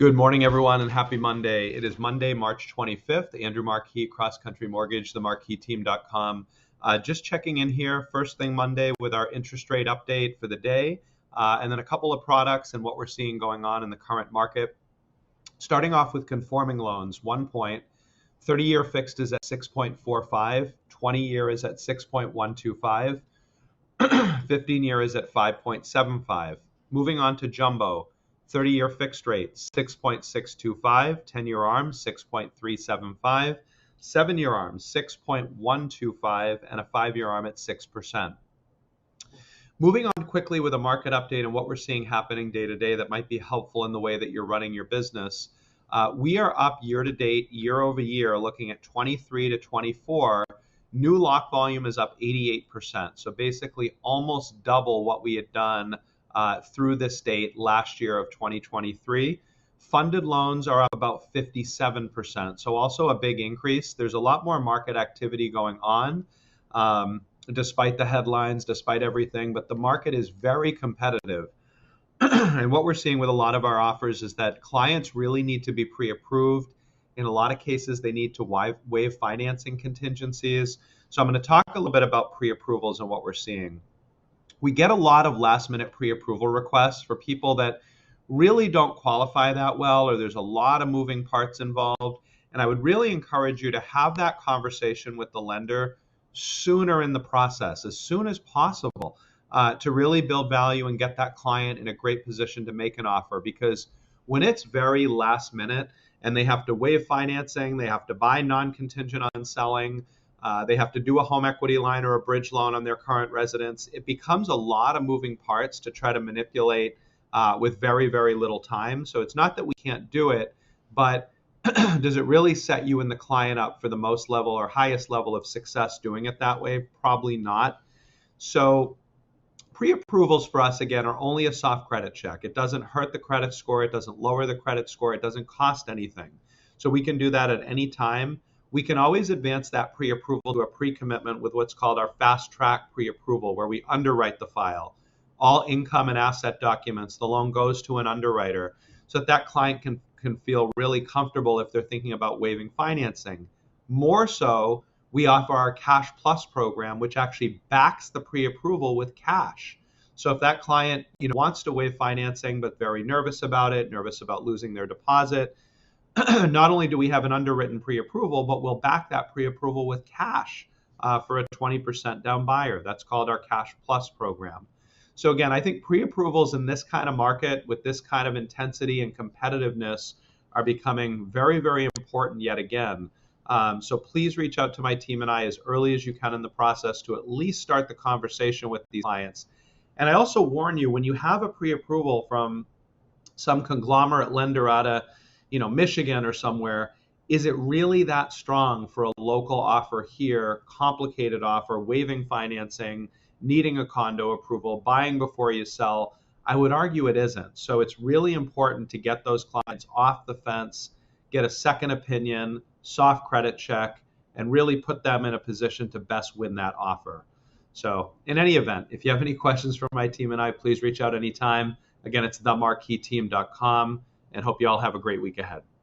Good morning, everyone, and happy Monday. It is Monday, March 25th. Andrew Marquis, CrossCountry Mortgage, themarquisteam.com. Just checking in here, first thing Monday with our interest rate update for the day, and then a couple of products and what we're seeing going on in the current market. Starting off with conforming loans, 1 point. 30-year fixed is at 6.45, 20-year is at 6.125, 15-year is at 5.75. Moving on to jumbo. 30-year fixed rate, 6.625, 10-year ARM, 6.375, 7-year ARM, 6.125, and a 5-year ARM at 6%. Moving on quickly with a market update and what we're seeing happening day to day that might be helpful in the way that you're running your business. We are up year to date, year over year, looking at 23 to 24. New lock volume is up 88%. So basically almost double what we had done through this date last year of 2023. Funded loans are up about 57%, so also a big increase. There's a lot more market activity going on, despite the headlines, despite everything, but the market is very competitive. And what we're seeing with a lot of our offers is that clients really need to be pre-approved. In a lot of cases, they need to waive financing contingencies. So I'm going to talk a little bit about pre-approvals and what we're seeing. We get a lot of last-minute pre-approval requests for people that really don't qualify that well, or there's a lot of moving parts involved. And I would really encourage you to have that conversation with the lender sooner in the process, as soon as possible, to really build value and get that client in a great position to make an offer. Because when it's very last minute and they have to waive financing, they have to buy non-contingent on selling, they have to do a home equity line or a bridge loan on their current residence, it becomes a lot of moving parts to try to manipulate with very, very little time. So it's not that we can't do it, but does it really set you and the client up for the most level or highest level of success doing it that way? Probably not. So pre-approvals for us, again, are only a soft credit check. It doesn't hurt the credit score. It doesn't lower the credit score. It doesn't cost anything. So we can do that at any time. We can always advance that pre-approval to a pre-commitment with what's called our fast track pre-approval, where we underwrite the file. All income and asset documents, the loan goes to an underwriter so that client can feel really comfortable if they're thinking about waiving financing. More so, we offer our Cash Plus program, which actually backs the pre-approval with cash. So if that client wants to waive financing but very nervous about it, nervous about losing their deposit, not only do we have an underwritten pre-approval, but we'll back that pre-approval with cash for a 20% down buyer. That's called our Cash Plus program. So again, I think pre-approvals in this kind of market with this kind of intensity and competitiveness are becoming very, very important yet again. So please reach out to my team and I as early as you can in the process to at least start the conversation with these clients. And I also warn you, when you have a pre-approval from some conglomerate lender out of Michigan or somewhere, is it really that strong for a local offer here, complicated offer, waiving financing, needing a condo approval, buying before you sell? I would argue it isn't. So it's really important to get those clients off the fence, get a second opinion, soft credit check, and really put them in a position to best win that offer. So in any event, if you have any questions for my team and I, please reach out anytime. Again, it's themarquisteam.com, and hope you all have a great week ahead.